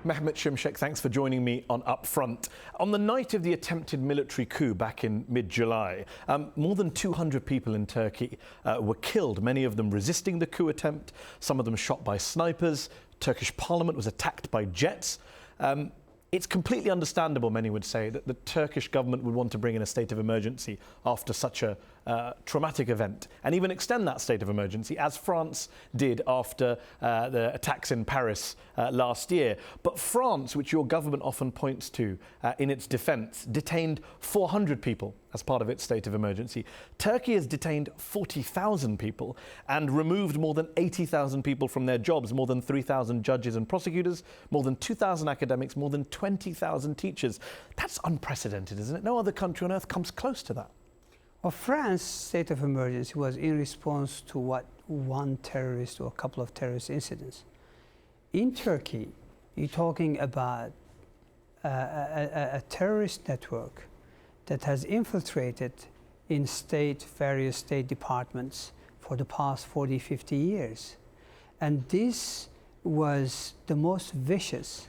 Mehmet, Simsek, thanks for joining me on UpFront. On the night of the attempted military coup back in mid-July, more than 200 people in Turkey were killed, many of them resisting the coup attempt, some of them shot by snipers. Turkish parliament was attacked by jets. It's completely understandable, many would say, that the Turkish government would want to bring in a state of emergency after such a traumatic event, and even extend that state of emergency, as France did after the attacks in Paris last year. But France, which your government often points to in its defence, detained 400 people as part of its state of emergency. Turkey has detained 40,000 people and removed more than 80,000 people from their jobs, more than 3,000 judges and prosecutors, more than 2,000 academics, more than 20,000 teachers. That's unprecedented, isn't it? No other country on earth comes close to that. Well, France's state of emergency was in response to one terrorist or a couple of terrorist incidents. In Turkey, you're talking about a terrorist network that has infiltrated in various state departments for the past 40, 50 years. And this was the most vicious,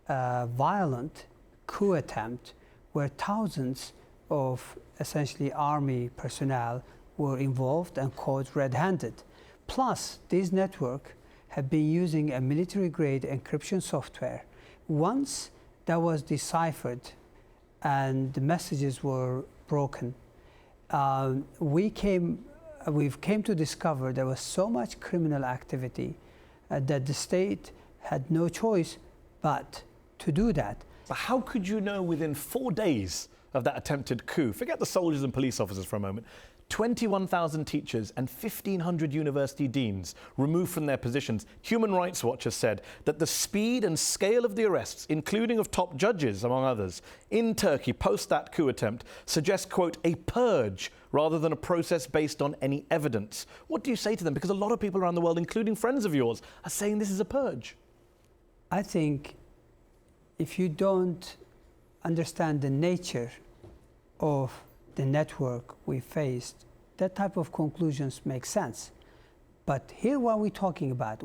violent coup attempt where thousands of essentially army personnel were involved and caught red-handed. Plus, this network had been using a military-grade encryption software. Once that was deciphered and the messages were broken, we've came to discover there was so much criminal activity that the state had no choice but to do that. But how could you know within 4 days of that attempted coup, forget the soldiers and police officers for a moment, 21,000 teachers and 1,500 university deans removed from their positions? Human Rights Watch has said that the speed and scale of the arrests, including of top judges, among others, in Turkey post that coup attempt, suggests, quote, a purge rather than a process based on any evidence. What do you say to them? Because a lot of people around the world, including friends of yours, are saying this is a purge. I think if you don't understand the nature of the network we faced, that type of conclusions make sense. But here what we're talking about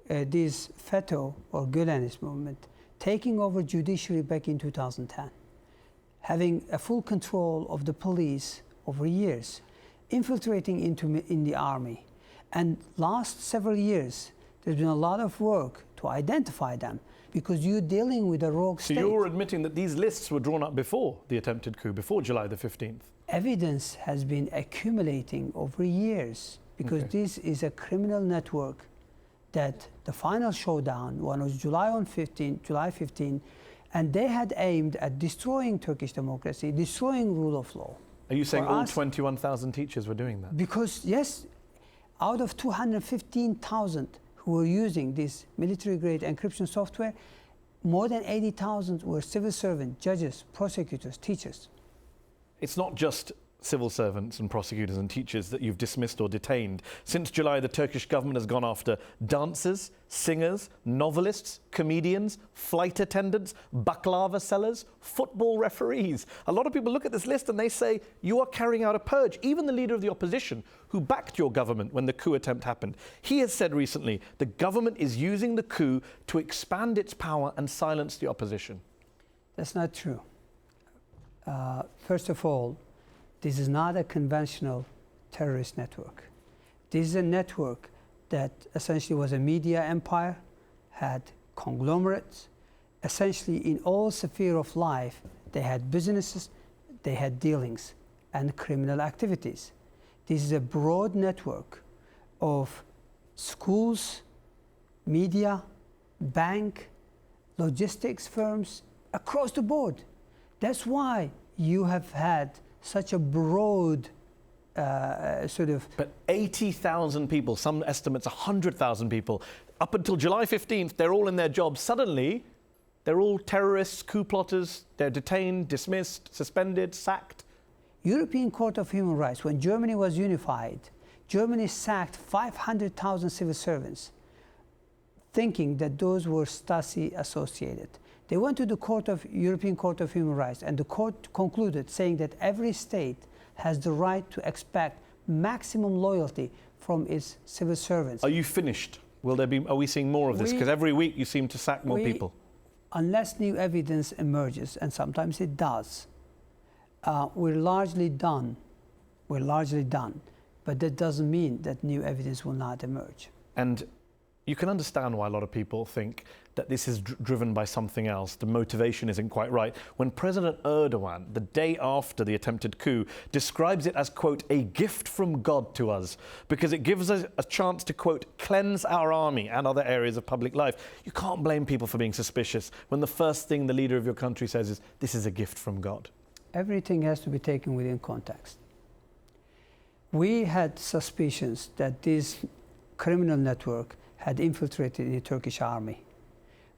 this FETÖ or Gülenist movement taking over judiciary back in 2010, having a full control of the police over years, infiltrating in the army. And last several years, there's been a lot of work to identify them, because you're dealing with a rogue state. So you're admitting that these lists were drawn up before the attempted coup, before July the 15th? Evidence has been accumulating over years, because this is a criminal network that the final showdown, one was July 15, and they had aimed at destroying Turkish democracy, destroying rule of law. Are you saying all 21,000 teachers were doing that? Because, yes, out of 215,000 who were using this military-grade encryption software, more than 80,000 were civil servants, judges, prosecutors, teachers. It's not just civil servants and prosecutors and teachers that you've dismissed or detained. Since July, the Turkish government has gone after dancers, singers, novelists, comedians, flight attendants, baklava sellers, football referees. A lot of people look at this list and they say, you are carrying out a purge. Even the leader of the opposition, who backed your government when the coup attempt happened, he has said recently the government is using the coup to expand its power and silence the opposition. That's not true. First of all, this is not a conventional terrorist network. This is a network that essentially was a media empire, had conglomerates. Essentially, in all spheres of life, they had businesses, they had dealings, and criminal activities. This is a broad network of schools, media, bank, logistics firms, across the board. That's why you have had such a broad But 80,000 people, some estimates 100,000 people, up until July 15th, they're all in their jobs. Suddenly, they're all terrorists, coup plotters, they're detained, dismissed, suspended, sacked. European Court of Human Rights, when Germany was unified, Germany sacked 500,000 civil servants, thinking that those were Stasi associated. They went to the European Court of Human Rights, and the court concluded, saying that every state has the right to expect maximum loyalty from its civil servants. Are you finished Will there be? Are we seeing more of this? Because every week you seem to sack more people. Unless new evidence emerges, and sometimes it does, we're largely done. We're largely done. But that doesn't mean that new evidence will not emerge. And you can understand why a lot of people think that this is driven by something else. The motivation isn't quite right. When President Erdogan, the day after the attempted coup, describes it as, quote, a gift from God to us, because it gives us a chance to, quote, cleanse our army and other areas of public life. You can't blame people for being suspicious when the first thing the leader of your country says is, this is a gift from God. Everything has to be taken within context. We had suspicions that this criminal network had infiltrated the Turkish army.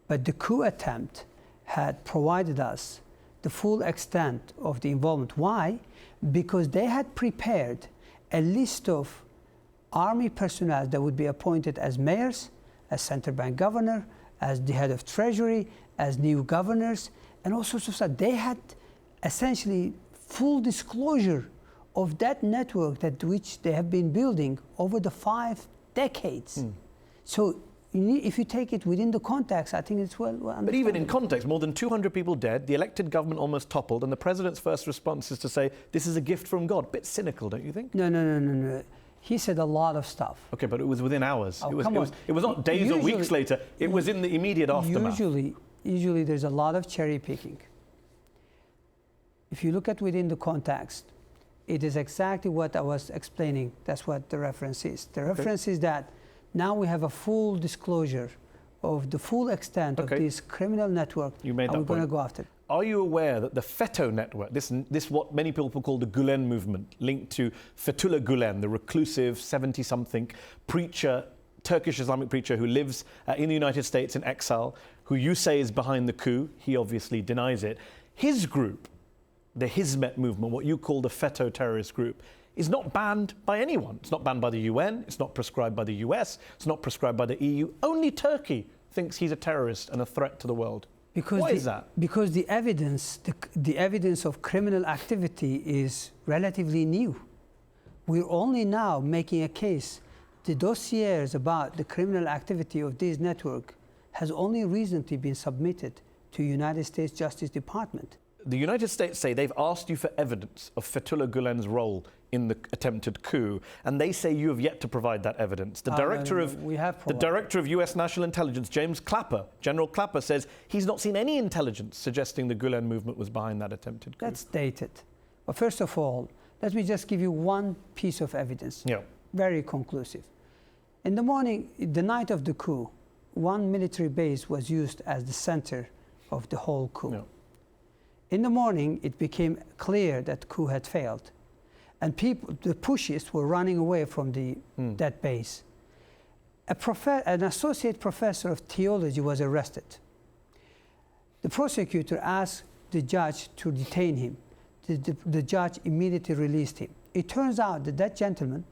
But the coup attempt had provided us the full extent of the involvement. Why? Because they had prepared a list of army personnel that would be appointed as mayors, as central bank governor, as the head of treasury, as new governors, and all sorts of stuff. They had essentially full disclosure of that network that which they have been building over the 5 decades. So if you take it within the context, I think it's well understood. But even in context, more than 200 people dead, the elected government almost toppled, and the president's first response is to say, this is a gift from God. Bit cynical, don't you think? No. He said a lot of stuff. Okay, but it was within hours. Oh, it was not days or weeks later. It was in the immediate aftermath. Usually there's a lot of cherry picking. If you look at within the context, it is exactly what I was explaining. That's what the reference is. The reference is that now we have a full disclosure of the full extent of this criminal network. You made that and we're point. going to go after it. Are you aware that the FETÖ network, this what many people call the Gülen movement, linked to Fethullah Gülen, the reclusive 70-something preacher, Turkish Islamic preacher who lives in the United States in exile, who you say is behind the coup? He obviously denies it. His group, the Hizmet movement, what you call the FETÖ terrorist group, is not banned by anyone. It's not banned by the UN, it's not prescribed by the US, it's not prescribed by the EU. Only Turkey thinks he's a terrorist and a threat to the world. Why is that? Because the evidence of criminal activity is relatively new. We're only now making a case. The dossiers about the criminal activity of this network has only recently been submitted to United States Justice Department. The United States say they've asked you for evidence of Fethullah Gülen's role in the attempted coup, and they say you have yet to provide that evidence. The director of US National Intelligence, General Clapper, says he's not seen any intelligence suggesting the Gülen movement was behind that attempted coup. That's dated. But first of all, let me just give you one piece of evidence. Yeah. Very conclusive. In the morning, the night of the coup, one military base was used as the center of the whole coup. Yeah. In the morning, it became clear that the coup had failed. And the pushists were running away from that base. An associate professor of theology was arrested. The prosecutor asked the judge to detain him. The judge immediately released him. It turns out that that gentleman,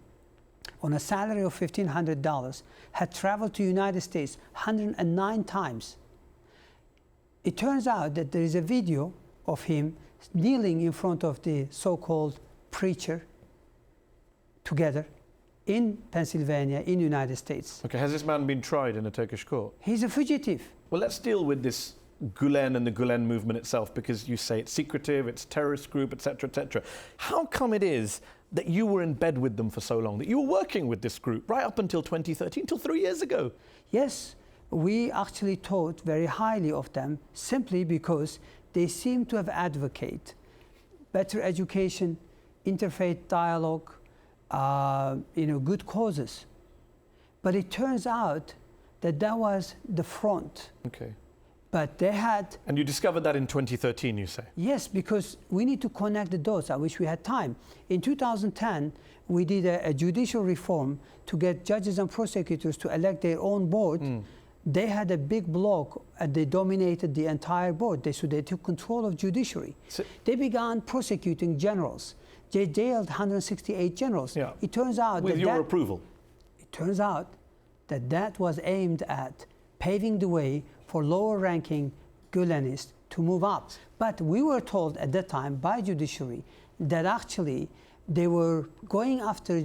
on a salary of $1,500, had traveled to the United States 109 times. It turns out that there is a video of him kneeling in front of the so-called preacher together in Pennsylvania, in the United States. Okay, has this man been tried in a Turkish court? He's a fugitive. Well, let's deal with this Gülen and the Gülen movement itself, because you say it's secretive, it's a terrorist group, etc., etc. How come it is that you were in bed with them for so long, that you were working with this group right up until 2013, until 3 years ago? Yes, we actually thought very highly of them simply because they seem to have advocated better education, interfaith dialogue, good causes. But it turns out that that was the front. Okay. But they had... And you discovered that in 2013, you say? Yes, because we need to connect the dots. I wish we had time. In 2010, we did a judicial reform to get judges and prosecutors to elect their own board. They had a big bloc and they dominated the entire board. So they took control of judiciary. So they began prosecuting generals. They jailed 168 generals. Yeah. It turns out with your approval. It turns out that that was aimed at paving the way for lower-ranking Gülenists to move up. But we were told at that time by judiciary that actually They were going after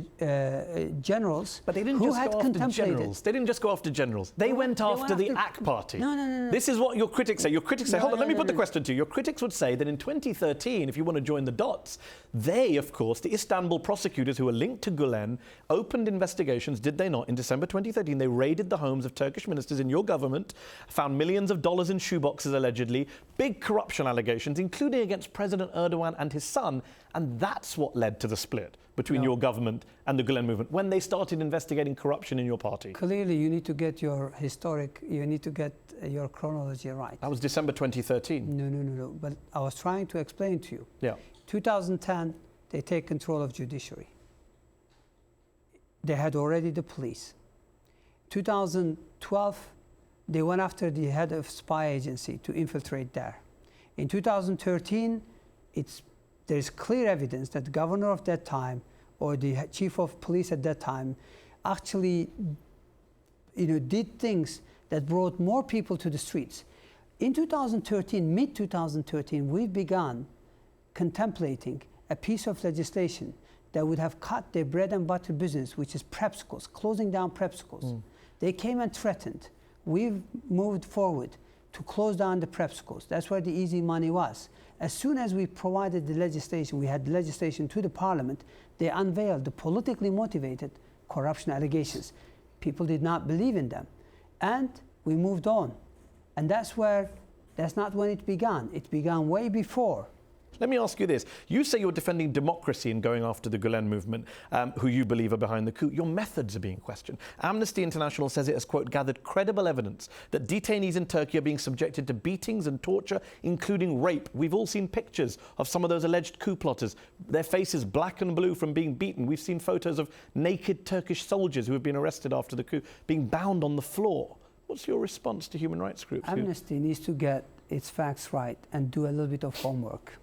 generals But they didn't who just had go after contemplated. generals. They didn't just go after generals. They went after the AK party. No. This is what your critics say. Your critics say, hold on, let me put the no. question to you. Your critics would say that in 2013, if you want to join the dots, they, of course, the Istanbul prosecutors who were linked to Gulen, opened investigations, did they not? In December 2013, they raided the homes of Turkish ministers in your government, found millions of dollars in shoeboxes, allegedly, big corruption allegations, including against President Erdogan and his son, and that's what led to the split between your government and the Gulen movement, when they started investigating corruption in your party. Clearly, you need to get your chronology right. That was December 2013. No. But I was trying to explain to you. Yeah. 2010, they take control of judiciary. They had already the police. 2012, they went after the head of spy agency to infiltrate there. In 2013, there's clear evidence that the governor of that time or the chief of police at that time actually did things that brought more people to the streets. In 2013, mid-2013, we began contemplating a piece of legislation that would have cut their bread and butter business, which is prep schools, closing down prep schools. They came and threatened. We've moved forward to close down the prep schools. That's where the easy money was. As soon as we provided the legislation, we had the legislation to the parliament, they unveiled the politically motivated corruption allegations. People did not believe in them. And we moved on. And that's not when it began. It began way before. Let me ask you this. You say you're defending democracy and going after the Gulen movement, who you believe are behind the coup. Your methods are being questioned. Amnesty International says it has, quote, gathered credible evidence that detainees in Turkey are being subjected to beatings and torture, including rape. We've all seen pictures of some of those alleged coup plotters, their faces black and blue from being beaten. We've seen photos of naked Turkish soldiers who have been arrested after the coup being bound on the floor. What's your response to human rights groups? Amnesty needs to get its facts right and do a little bit of homework.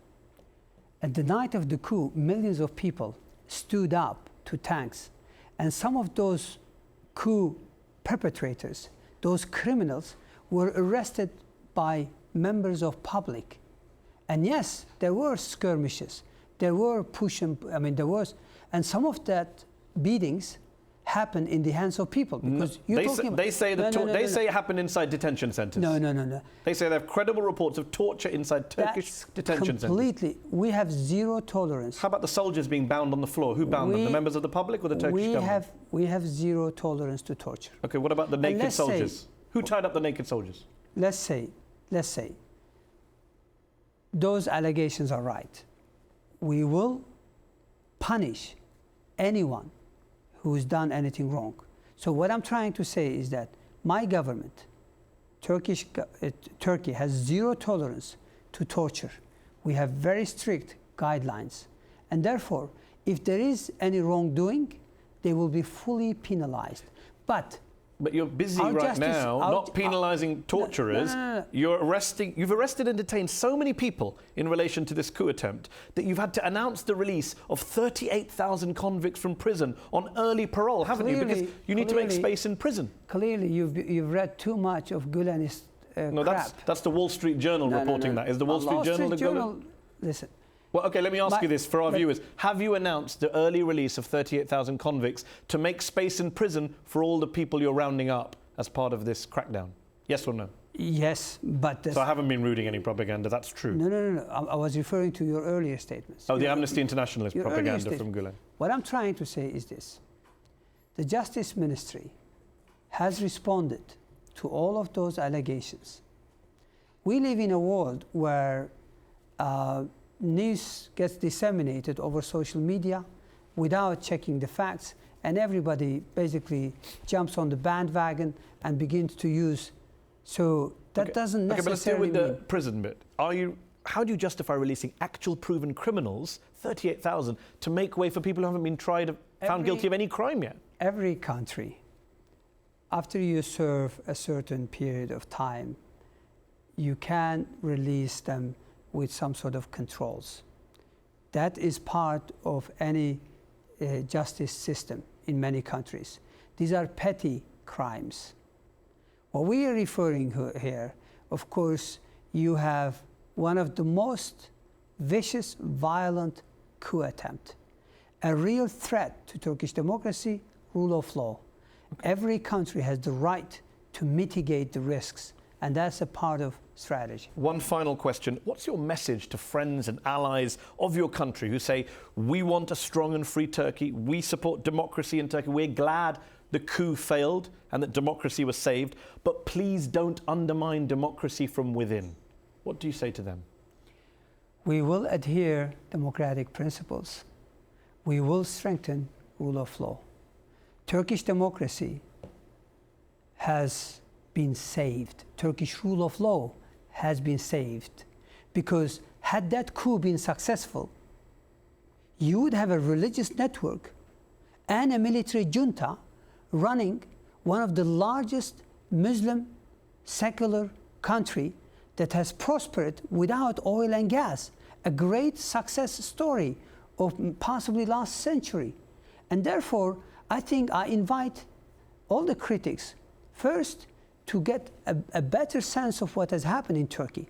At the night of the coup, millions of people stood up to tanks. And some of those coup perpetrators, those criminals, were arrested by members of public. And yes, there were skirmishes. There were and some of that beatings happen in the hands of people, because they say it happened inside detention centers. No. They say they have credible reports of torture inside Turkish detention centers. Completely. We have zero tolerance. How about the soldiers being bound on the floor? Who bound them? The members of the public or the Turkish government? We have zero tolerance to torture. Okay, what about the naked soldiers? Who tied up the naked soldiers? Let's say those allegations are right. We will punish anyone who's done anything wrong. So what I'm trying to say is that my government, Turkey, has zero tolerance to torture. We have very strict guidelines. And therefore, if there is any wrongdoing, they will be fully penalized. But you're busy right now not penalising torturers. No. You've arrested and detained so many people in relation to this coup attempt that you've had to announce the release of 38,000 convicts from prison on early parole, haven't you? Because you need to make space in prison. Clearly, you've read too much of Gulen's crap. That's the Wall Street Journal reporting that. Is the Wall Street Journal the Gulen? Listen. Well, okay, let me ask you this for our viewers. Have you announced the early release of 38,000 convicts to make space in prison for all the people you're rounding up as part of this crackdown? Yes or no? Yes, but... So I haven't been rooting any propaganda, that's true. No. I was referring to your earlier statements. Oh, the Amnesty Internationalist propaganda from Gulen. What I'm trying to say is this. The Justice Ministry has responded to all of those allegations. We live in a world where news gets disseminated over social media without checking the facts, and everybody basically jumps on the bandwagon and begins to use. So that doesn't necessarily but let's deal with the prison bit. How do you justify releasing actual proven criminals, 38,000, to make way for people who haven't been found guilty of any crime yet? Every country, after you serve a certain period of time, you can release them with some sort of controls. That is part of any justice system in many countries. These are petty crimes. What we are referring here, of course, you have one of the most vicious, violent coup attempt. a real threat to Turkish democracy, rule of law. Every country has the right to mitigate the risks, and that's a part of strategy. One final question. What's your message to friends and allies of your country who say, we want a strong and free Turkey, we support democracy in Turkey, we're glad the coup failed and that democracy was saved, but please don't undermine democracy from within? What do you say to them? We will adhere democratic principles. We will strengthen rule of law. Turkish democracy has been saved. Turkish rule of law has been saved. Because had that coup been successful, you would have a religious network and a military junta running one of the largest Muslim secular country that has prospered without oil and gas, a great success story of possibly last century. And therefore, I think I invite all the critics, first, to get a better sense of what has happened in Turkey,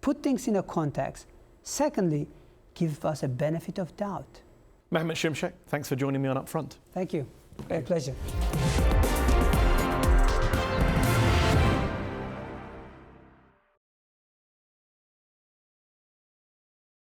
put things in a context. Secondly, give us a benefit of doubt. Mehmet, thanks for joining me on UpFront. Thank you. Great pleasure.